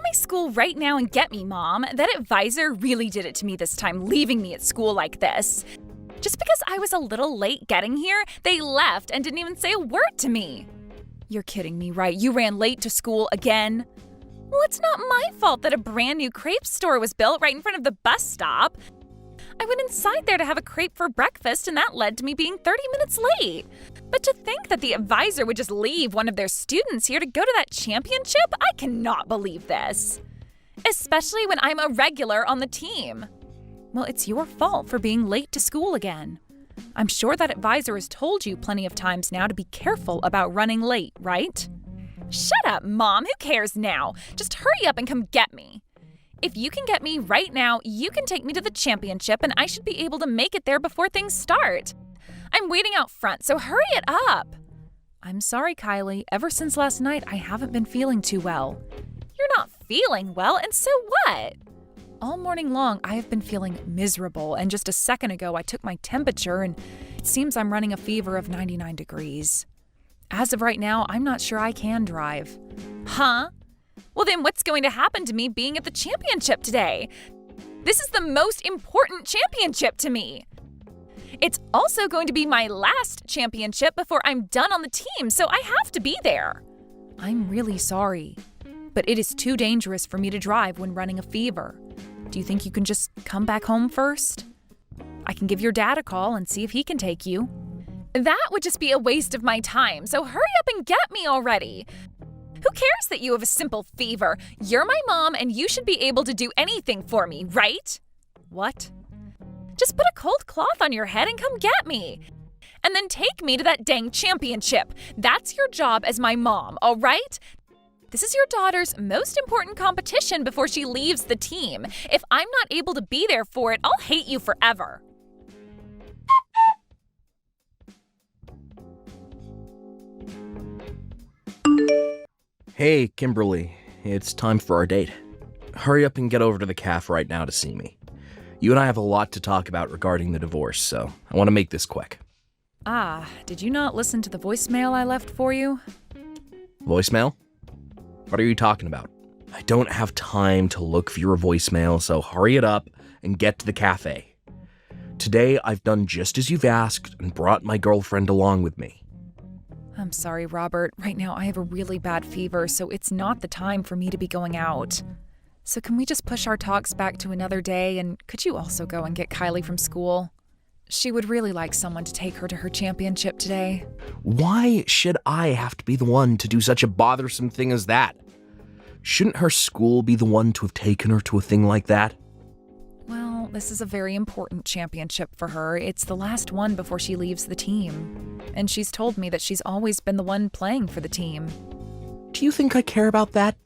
my school right now and get me, Mom. That advisor really did it to me this time, leaving me at school like this. Just because I was a little late getting here, they left and didn't even say a word to me. You're kidding me, right? You ran late to school again? Well, it's not my fault that a brand new crepe store was built right in front of the bus stop. I went inside there to have a crepe for breakfast, and that led to me being 30 minutes late. But to think that the advisor would just leave one of their students here to go to that championship, I cannot believe this. Especially when I'm a regular on the team. Well, it's your fault for being late to school again. I'm sure that advisor has told you plenty of times now to be careful about running late, right? Shut up, Mom. Who cares now? Just hurry up and come get me. If you can get me right now, you can take me to the championship and I should be able to make it there before things start. I'm waiting out front, so hurry it up. I'm sorry, Kylie. Ever since last night, I haven't been feeling too well. You're not feeling well, and so what? All morning long, I have been feeling miserable, and just a second ago, I took my temperature, and it seems I'm running a fever of 99 degrees. As of right now, I'm not sure I can drive. Huh? Well, then what's going to happen to me being at the championship today? This is the most important championship to me. It's also going to be my last championship before I'm done on the team, so I have to be there. I'm really sorry, but it is too dangerous for me to drive when running a fever. Do you think you can just come back home first? I can give your dad a call and see if he can take you. That would just be a waste of my time, so hurry up and get me already. Who cares that you have a simple fever? You're my mom and you should be able to do anything for me, right? What? Just put a cold cloth on your head and come get me. And then take me to that dang championship. That's your job as my mom, all right? This is your daughter's most important competition before she leaves the team. If I'm not able to be there for it, I'll hate you forever. Hey, Kimberly, it's time for our date. Hurry up and get over to the cafe right now to see me. You and I have a lot to talk about regarding the divorce, so I want to make this quick. Did you not listen to the voicemail I left for you? Voicemail? What are you talking about? I don't have time to look for your voicemail, so hurry it up and get to the cafe. Today, I've done just as you've asked and brought my girlfriend along with me. I'm sorry, Robert. Right now, I have a really bad fever, so it's not the time for me to be going out. So can we just push our talks back to another day, and could you also go and get Kylie from school? She would really like someone to take her to her championship today. Why should I have to be the one to do such a bothersome thing as that? Shouldn't her school be the one to have taken her to a thing like that? Well, this is a very important championship for her. It's the last one before she leaves the team. And she's told me that she's always been the one playing for the team. Do you think I care about that?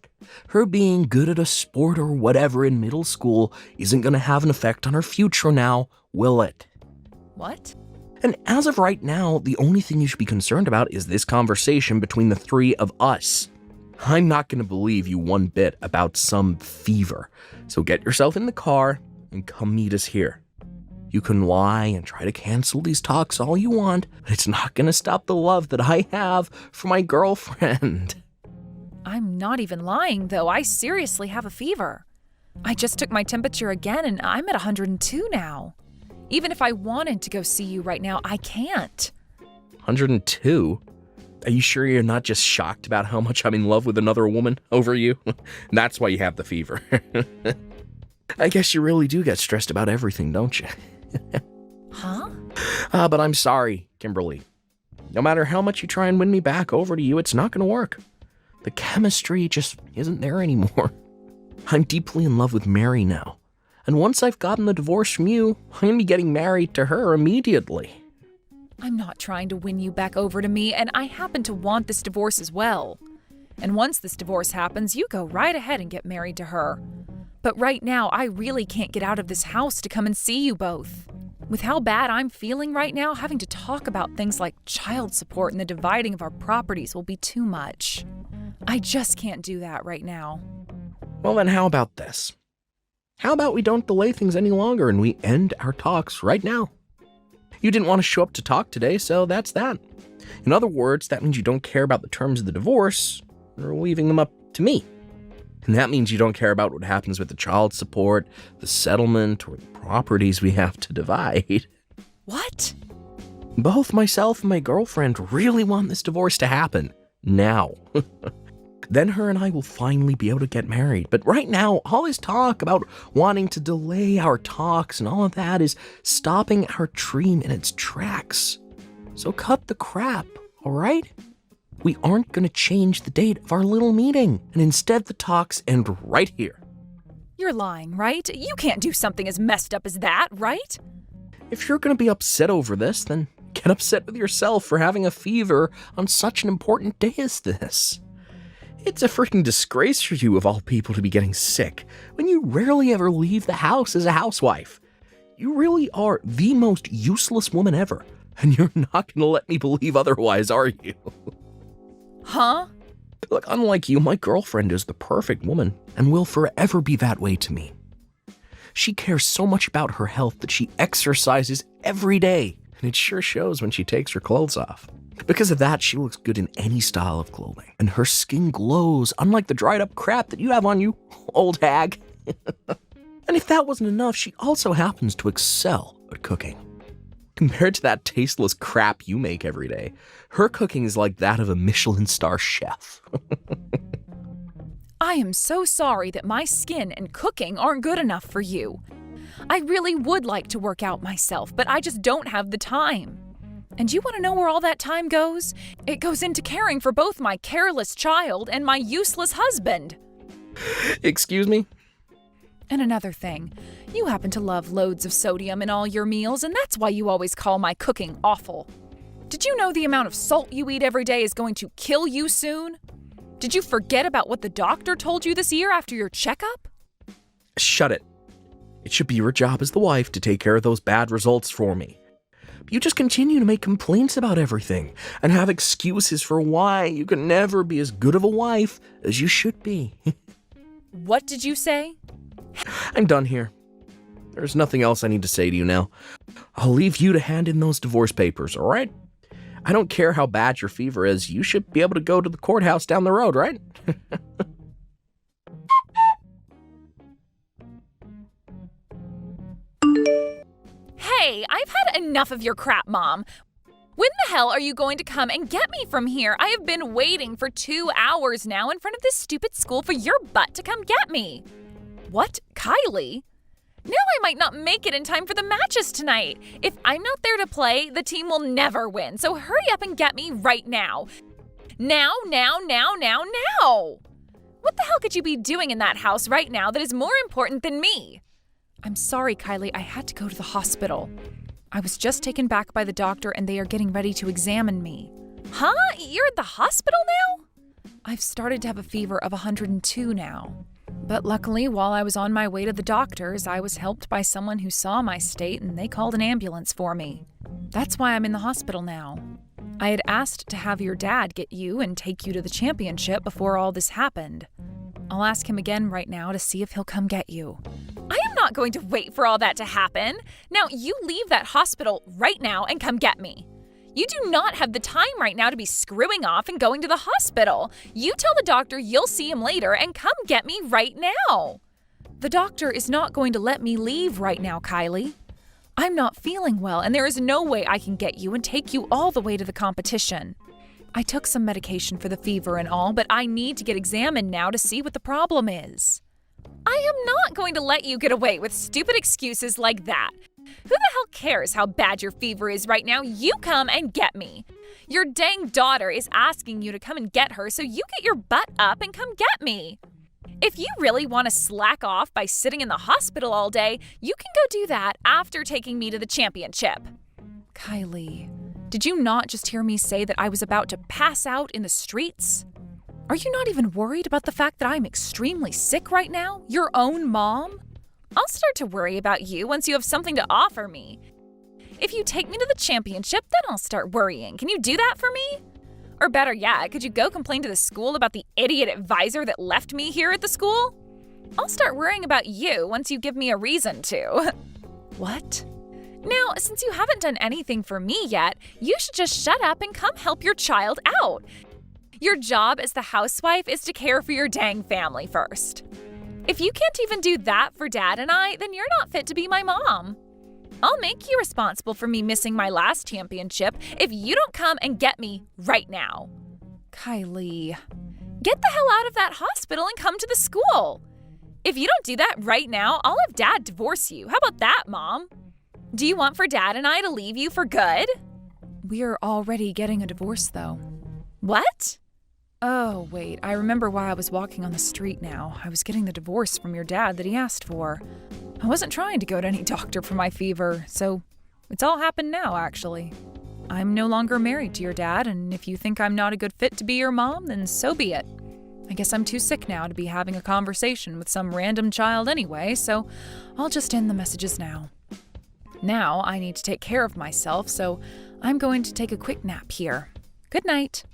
Her being good at a sport or whatever in middle school isn't going to have an effect on her future now, will it? What? And as of right now, the only thing you should be concerned about is this conversation between the three of us. I'm not going to believe you one bit about some fever. So get yourself in the car and come meet us here. You can lie and try to cancel these talks all you want, but it's not going to stop the love that I have for my girlfriend. I'm not even lying, though. I seriously have a fever. I just took my temperature again, and I'm at 102 now. Even if I wanted to go see you right now, I can't. 102? Are you sure you're not just shocked about how much I'm in love with another woman over you? That's why you have the fever. I guess you really do get stressed about everything, don't you? Huh? But I'm sorry, Kimberly. No matter how much you try and win me back over to you, it's not going to work. The chemistry just isn't there anymore. I'm deeply in love with Mary now. And once I've gotten the divorce from you, I'm going to be getting married to her immediately. I'm not trying to win you back over to me, and I happen to want this divorce as well. And once this divorce happens, you go right ahead and get married to her. But right now, I really can't get out of this house to come and see you both. With how bad I'm feeling right now, having to talk about things like child support and the dividing of our properties will be too much. I just can't do that right now. Well then, how about this? How about we don't delay things any longer and we end our talks right now? You didn't want to show up to talk today, so that's that. In other words, that means you don't care about the terms of the divorce, or leaving them up to me. And that means you don't care about what happens with the child support, the settlement, or the properties we have to divide. What? Both myself and my girlfriend really want this divorce to happen. Now. Then her and I will finally be able to get married. But right now, all this talk about wanting to delay our talks and all of that is stopping our dream in its tracks. So cut the crap, all right? We aren't going to change the date of our little meeting. And instead, the talks end right here. You're lying, right? You can't do something as messed up as that, right? If you're going to be upset over this, then get upset with yourself for having a fever on such an important day as this. It's a freaking disgrace for you, of all people, to be getting sick when you rarely ever leave the house as a housewife. You really are the most useless woman ever, and you're not going to let me believe otherwise, are you? Huh? Look, unlike you, my girlfriend is the perfect woman and will forever be that way to me. She cares so much about her health that she exercises every day, and it sure shows when she takes her clothes off. Because of that, she looks good in any style of clothing, and her skin glows, unlike the dried up crap that you have on you, old hag. And if that wasn't enough, she also happens to excel at cooking. Compared to that tasteless crap you make every day, her cooking is like that of a Michelin star chef. I am so sorry that my skin and cooking aren't good enough for you. I really would like to work out myself, but I just don't have the time. And you want to know where all that time goes? It goes into caring for both my careless child and my useless husband. Excuse me? And another thing, you happen to love loads of sodium in all your meals, and that's why you always call my cooking awful. Did you know the amount of salt you eat every day is going to kill you soon? Did you forget about what the doctor told you this year after your checkup? Shut it. It should be your job as the wife to take care of those bad results for me. You just continue to make complaints about everything and have excuses for why you can never be as good of a wife as you should be. What did you say? I'm done here. There's nothing else I need to say to you now. I'll leave you to hand in those divorce papers, all right? I don't care how bad your fever is. You should be able to go to the courthouse down the road, right? Hey, I've had enough of your crap, Mom. When the hell are you going to come and get me from here? I have been waiting for 2 hours now in front of this stupid school for your butt to come get me. What, Kylie? Now I might not make it in time for the matches tonight. If I'm not there to play, the team will never win. So hurry up and get me right now. Now. What the hell could you be doing in that house right now that is more important than me? I'm sorry, Kylie. I had to go to the hospital. I was just taken back by the doctor and they are getting ready to examine me. Huh? You're at the hospital now? I've started to have a fever of 102 now. But luckily, while I was on my way to the doctor's, I was helped by someone who saw my state and they called an ambulance for me. That's why I'm in the hospital now. I had asked to have your dad get you and take you to the championship before all this happened. I'll ask him again right now to see if he'll come get you. I am not going to wait for all that to happen. Now, you leave that hospital right now and come get me. You do not have the time right now to be screwing off and going to the hospital. You tell the doctor you'll see him later and come get me right now. The doctor is not going to let me leave right now, Kylie. I'm not feeling well, and there is no way I can get you and take you all the way to the competition. I took some medication for the fever and all, but I need to get examined now to see what the problem is. I am not going to let you get away with stupid excuses like that. Who the hell cares how bad your fever is right now? You come and get me. Your dang daughter is asking you to come and get her, so you get your butt up and come get me. If you really want to slack off by sitting in the hospital all day, you can go do that after taking me to the championship. Kylie, did you not just hear me say that I was about to pass out in the streets? Are you not even worried about the fact that I'm extremely sick right now? Your own mom? I'll start to worry about you once you have something to offer me. If you take me to the championship, then I'll start worrying. Can you do that for me? Or better yet, could you go complain to the school about the idiot advisor that left me here at the school? I'll start worrying about you once you give me a reason to. What? Now, since you haven't done anything for me yet, you should just shut up and come help your child out. Your job as the housewife is to care for your dang family first. If you can't even do that for Dad and I, then you're not fit to be my mom. I'll make you responsible for me missing my last championship if you don't come and get me right now. Kylie, get the hell out of that hospital and come to the school. If you don't do that right now, I'll have Dad divorce you. How about that, Mom? Do you want for Dad and I to leave you for good? We're already getting a divorce, though. What? Oh, wait, I remember why I was walking on the street now. I was getting the divorce from your dad that he asked for. I wasn't trying to go to any doctor for my fever, so it's all happened now, actually. I'm no longer married to your dad, and if you think I'm not a good fit to be your mom, then so be it. I guess I'm too sick now to be having a conversation with some random child anyway, so I'll just end the messages now. Now I need to take care of myself, so I'm going to take a quick nap here. Good night.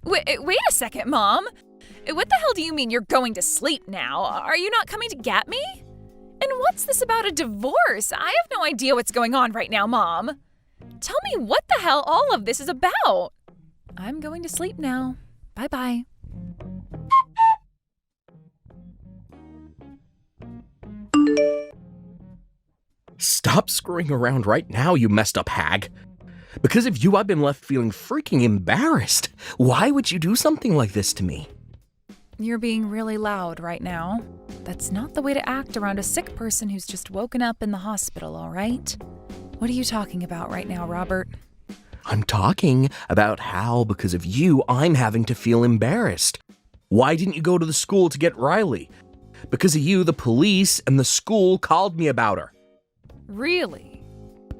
Wait a second, Mom. What the hell do you mean you're going to sleep now? Are you not coming to get me? And what's this about a divorce? I have no idea what's going on right now, Mom. Tell me what the hell all of this is about. I'm going to sleep now. Bye-bye. Stop screwing around right now, you messed up hag. Because of you, I've been left feeling freaking embarrassed. Why would you do something like this to me? You're being really loud right now. That's not the way to act around a sick person who's just woken up in the hospital, all right? What are you talking about right now, Robert? I'm talking about how, because of you, I'm having to feel embarrassed. Why didn't you go to the school to get Riley? Because of you, the police and the school called me about her. Really?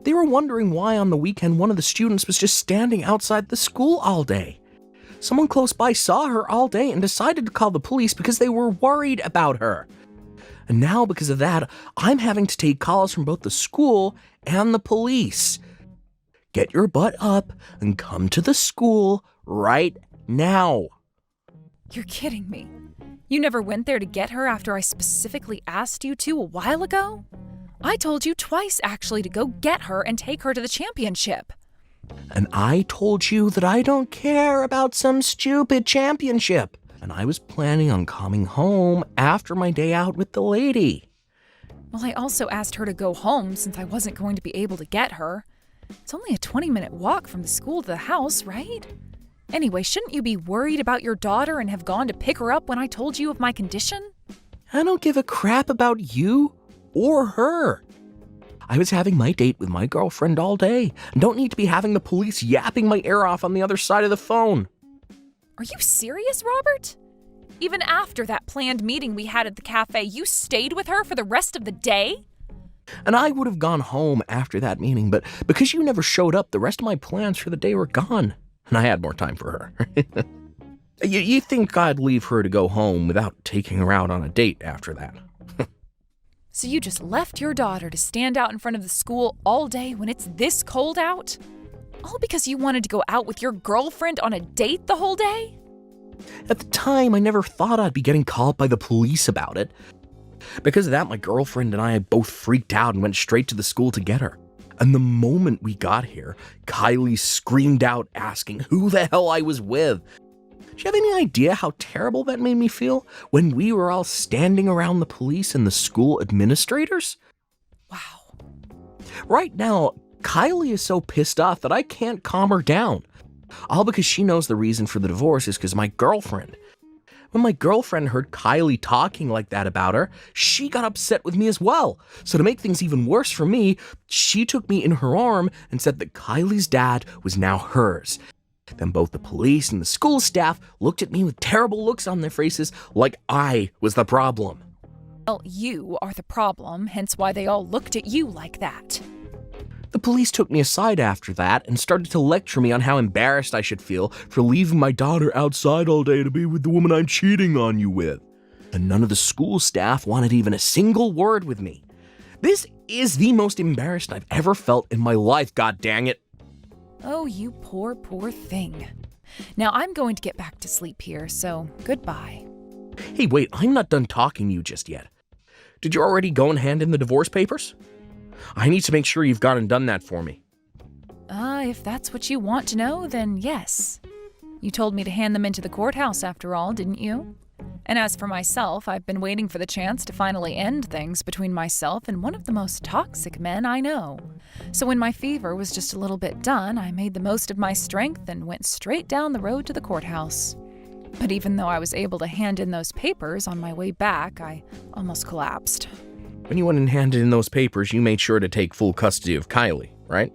They were wondering why on the weekend one of the students was just standing outside the school all day. Someone close by saw her all day and decided to call the police because they were worried about her. And now, because of that, I'm having to take calls from both the school and the police. Get your butt up and come to the school right now. You're kidding me. You never went there to get her after I specifically asked you to a while ago? I told you twice, actually, to go get her and take her to the championship. And I told you that I don't care about some stupid championship. And I was planning on coming home after my day out with the lady. Well, I also asked her to go home since I wasn't going to be able to get her. It's only a 20-minute walk from the school to the house, right? Anyway, shouldn't you be worried about your daughter and have gone to pick her up when I told you of my condition? I don't give a crap about you or her. I was having my date with my girlfriend all day and don't need to be having the police yapping my ear off on the other side of the phone. Are you serious, Robert? Even after that planned meeting we had at the cafe, you stayed with her for the rest of the day? And I would have gone home after that meeting, but because you never showed up, the rest of my plans for the day were gone. And I had more time for her. You think I'd leave her to go home without taking her out on a date after that? So you just left your daughter to stand out in front of the school all day when it's this cold out? All because you wanted to go out with your girlfriend on a date the whole day? At the time, I never thought I'd be getting called by the police about it. Because of that, my girlfriend and I both freaked out and went straight to the school to get her. And the moment we got here, Kylie screamed out asking who the hell I was with. Do you have any idea how terrible that made me feel when we were all standing around the police and the school administrators? Wow. Right now, Kylie is so pissed off that I can't calm her down. All because she knows the reason for the divorce is because my girlfriend. When my girlfriend heard Kylie talking like that about her, she got upset with me as well. So to make things even worse for me, she took me in her arm and said that Kylie's dad was now hers. Then both the police and the school staff looked at me with terrible looks on their faces like I was the problem. Well, you are the problem, hence why they all looked at you like that. The police took me aside after that and started to lecture me on how embarrassed I should feel for leaving my daughter outside all day to be with the woman I'm cheating on you with. And none of the school staff wanted even a single word with me. This is the most embarrassed I've ever felt in my life, god dang it. Oh, you poor, poor thing. Now I'm going to get back to sleep here, so goodbye. Hey, wait, I'm not done talking to you just yet. Did you already go and hand in the divorce papers? I need to make sure you've gone and done that for me. If that's what you want to know, then yes. You told me to hand them into the courthouse after all, didn't you? And as for myself, I've been waiting for the chance to finally end things between myself and one of the most toxic men I know. So when my fever was just a little bit done, I made the most of my strength and went straight down the road to the courthouse. But even though I was able to hand in those papers on my way back, I almost collapsed. When you went and handed in those papers, you made sure to take full custody of Kylie, right?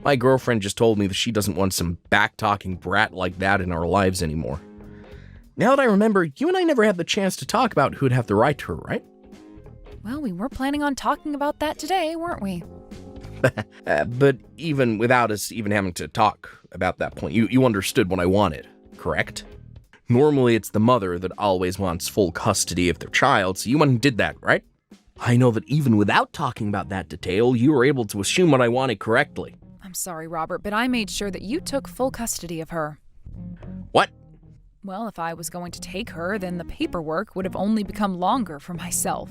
My girlfriend just told me that she doesn't want some back-talking brat like that in our lives anymore. Now that I remember, you and I never had the chance to talk about who'd have the right to her, right? Well, we were planning on talking about that today, weren't we? But even without us even having to talk about that point, you understood what I wanted, correct? Normally, it's the mother that always wants full custody of their child, so you went and did that, right? I know that even without talking about that detail, you were able to assume what I wanted correctly. I'm sorry, Robert, but I made sure that you took full custody of her. What? Well, if I was going to take her, then the paperwork would have only become longer for myself.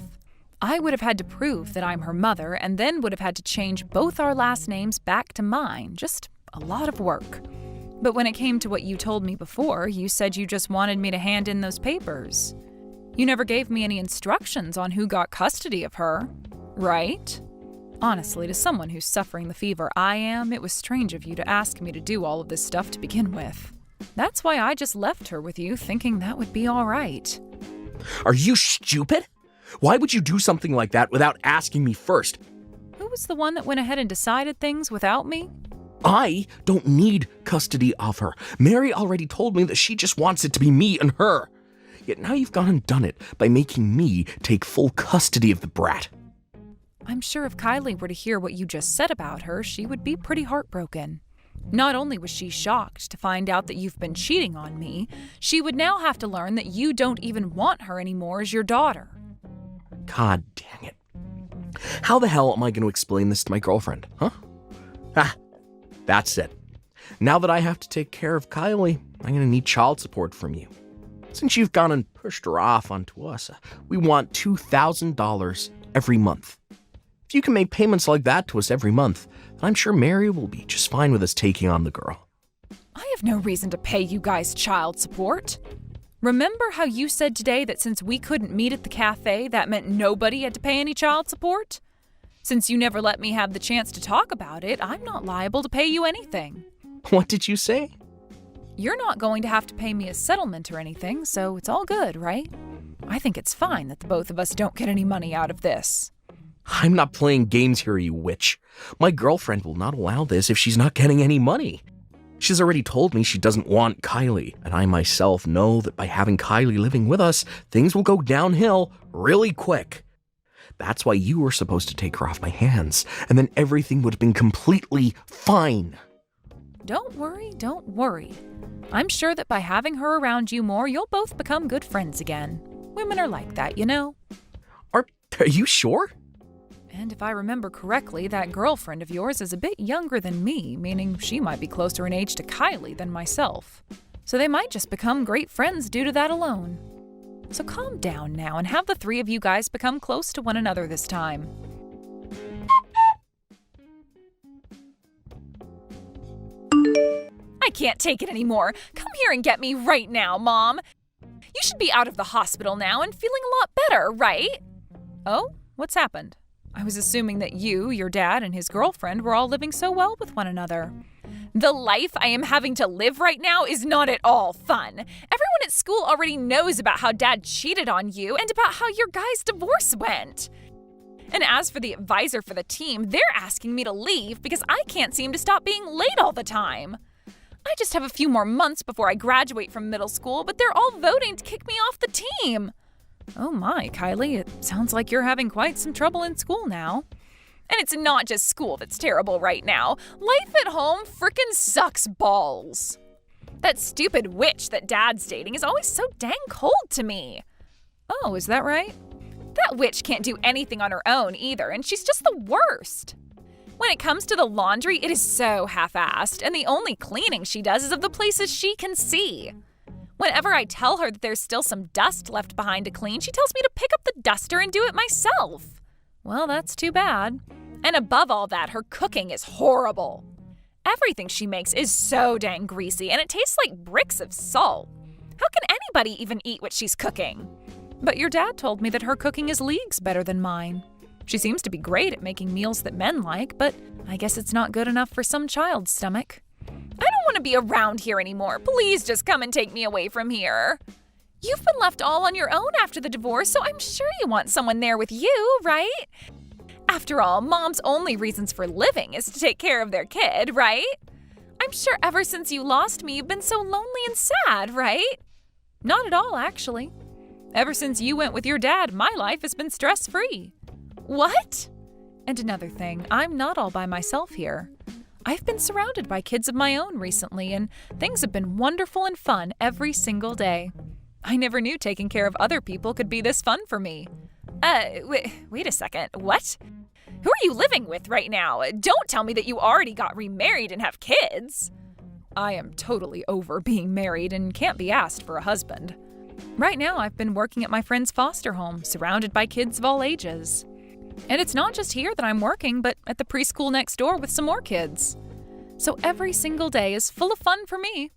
I would have had to prove that I'm her mother, and then would have had to change both our last names back to mine. Just a lot of work. But when it came to what you told me before, you said you just wanted me to hand in those papers. You never gave me any instructions on who got custody of her, right? Honestly, to someone who's suffering the fever I am, it was strange of you to ask me to do all of this stuff to begin with. That's why I just left her with you, thinking that would be all right. Are you stupid? Why would you do something like that without asking me first? Who was the one that went ahead and decided things without me? I don't need custody of her. Mary already told me that she just wants it to be me and her. Yet now you've gone and done it by making me take full custody of the brat. I'm sure if Kylie were to hear what you just said about her, she would be pretty heartbroken. Not only was she shocked to find out that you've been cheating on me, she would now have to learn that you don't even want her anymore as your daughter. God dang it. How the hell am I going to explain this to my girlfriend, huh? That's it. Now that I have to take care of Kylie, I'm going to need child support from you. Since you've gone and pushed her off onto us, we want $2,000 every month. If you can make payments like that to us every month, then I'm sure Mary will be just fine with us taking on the girl. I have no reason to pay you guys child support. Remember how you said today that since we couldn't meet at the cafe, that meant nobody had to pay any child support? Since you never let me have the chance to talk about it, I'm not liable to pay you anything. What did you say? You're not going to have to pay me a settlement or anything, so it's all good, right? I think it's fine that the both of us don't get any money out of this. I'm not playing games here, you witch. My girlfriend will not allow this if she's not getting any money. She's already told me she doesn't want Kylie, and I myself know that by having Kylie living with us, things will go downhill really quick. That's why you were supposed to take her off my hands, and then everything would have been completely fine. Don't worry. I'm sure that by having her around you more, you'll both become good friends again. Women are like that, you know? Are you sure? And if I remember correctly, that girlfriend of yours is a bit younger than me, meaning she might be closer in age to Kylie than myself. So they might just become great friends due to that alone. So calm down now and have the three of you guys become close to one another this time. I can't take it anymore. Come here and get me right now, Mom. You should be out of the hospital now and feeling a lot better, right? Oh, what's happened? I was assuming that you, your dad, and his girlfriend were all living so well with one another. The life I am having to live right now is not at all fun. Everyone at school already knows about how Dad cheated on you and about how your guys' divorce went. And as for the advisor for the team, they're asking me to leave because I can't seem to stop being late all the time. I just have a few more months before I graduate from middle school, but they're all voting to kick me off the team. Oh my, Kylie, it sounds like you're having quite some trouble in school now. And it's not just school that's terrible right now. Life at home frickin' sucks balls. That stupid witch that Dad's dating is always so dang cold to me. Oh, is that right? That witch can't do anything on her own either, and she's just the worst. When it comes to the laundry, it is so half-assed, and the only cleaning she does is of the places she can see. Whenever I tell her that there's still some dust left behind to clean, she tells me to pick up the duster and do it myself. Well, that's too bad. And above all that, her cooking is horrible. Everything she makes is so dang greasy, and it tastes like bricks of salt. How can anybody even eat what she's cooking? But your dad told me that her cooking is leagues better than mine. She seems to be great at making meals that men like, but I guess it's not good enough for some child's stomach. I don't want to be around here anymore. Please just come and take me away from here. You've been left all on your own after the divorce, so I'm sure you want someone there with you, right? After all, mom's only reasons for living is to take care of their kid, right? I'm sure ever since you lost me, you've been so lonely and sad, right? Not at all, actually. Ever since you went with your dad, my life has been stress-free. What? And another thing, I'm not all by myself here. I've been surrounded by kids of my own recently, and things have been wonderful and fun every single day. I never knew taking care of other people could be this fun for me. Wait a second, what? Who are you living with right now? Don't tell me that you already got remarried and have kids. I am totally over being married and can't be asked for a husband. Right now, I've been working at my friend's foster home, surrounded by kids of all ages. And it's not just here that I'm working, but at the preschool next door with some more kids. So every single day is full of fun for me.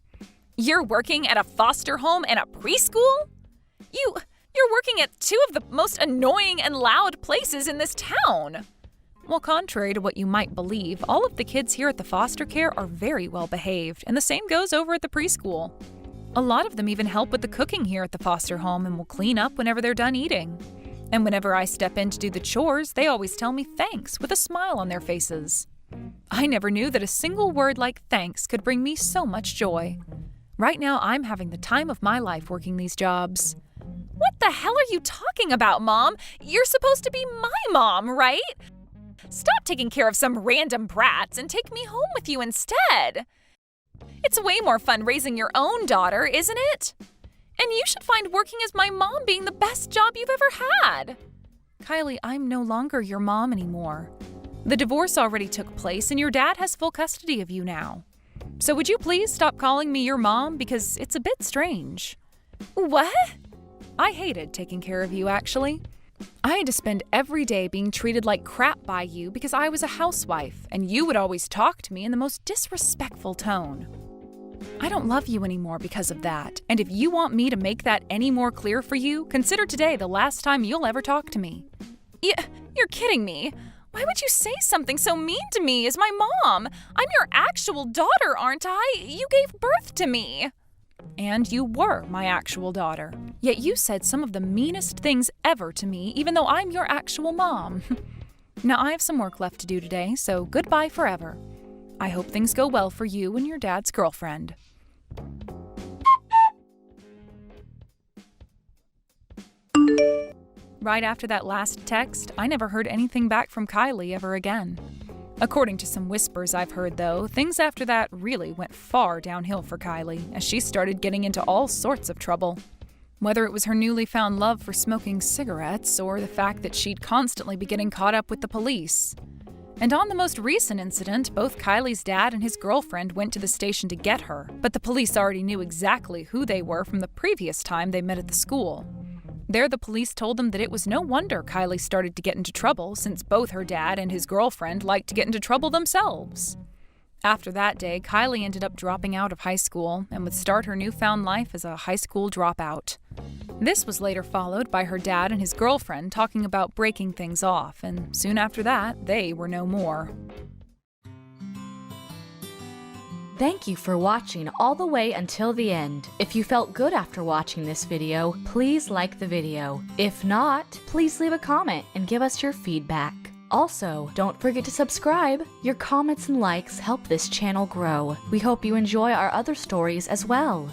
You're working at a foster home and a preschool? You're working at two of the most annoying and loud places in this town. Well, contrary to what you might believe, all of the kids here at the foster care are very well behaved, and the same goes over at the preschool. A lot of them even help with the cooking here at the foster home and will clean up whenever they're done eating. And whenever I step in to do the chores, they always tell me thanks with a smile on their faces. I never knew that a single word like thanks could bring me so much joy. Right now, I'm having the time of my life working these jobs. What the hell are you talking about, Mom? You're supposed to be my mom, right? Stop taking care of some random brats and take me home with you instead. It's way more fun raising your own daughter, isn't it? And you should find working as my mom being the best job you've ever had. Kylie, I'm no longer your mom anymore. The divorce already took place and your dad has full custody of you now. So would you please stop calling me your mom because it's a bit strange. What? I hated taking care of you, actually. I had to spend every day being treated like crap by you because I was a housewife, and you would always talk to me in the most disrespectful tone. I don't love you anymore because of that, and if you want me to make that any more clear for you, consider today the last time you'll ever talk to me. You're kidding me. Why would you say something so mean to me as my mom? I'm your actual daughter, aren't I? You gave birth to me. And you were my actual daughter. Yet you said some of the meanest things ever to me, even though I'm your actual mom. Now I have some work left to do today, so goodbye forever. I hope things go well for you and your dad's girlfriend. Right after that last text, I never heard anything back from Kylie ever again. According to some whispers I've heard, though, things after that really went far downhill for Kylie, as she started getting into all sorts of trouble. Whether it was her newly found love for smoking cigarettes, or the fact that she'd constantly be getting caught up with the police. And on the most recent incident, both Kylie's dad and his girlfriend went to the station to get her, but the police already knew exactly who they were from the previous time they met at the school. There, the police told them that it was no wonder Kylie started to get into trouble, since both her dad and his girlfriend liked to get into trouble themselves. After that day, Kylie ended up dropping out of high school and would start her newfound life as a high school dropout. This was later followed by her dad and his girlfriend talking about breaking things off, and soon after that, they were no more. Thank you for watching all the way until the end. If you felt good after watching this video, please like the video. If not, please leave a comment and give us your feedback. Also, don't forget to subscribe. Your comments and likes help this channel grow. We hope you enjoy our other stories as well.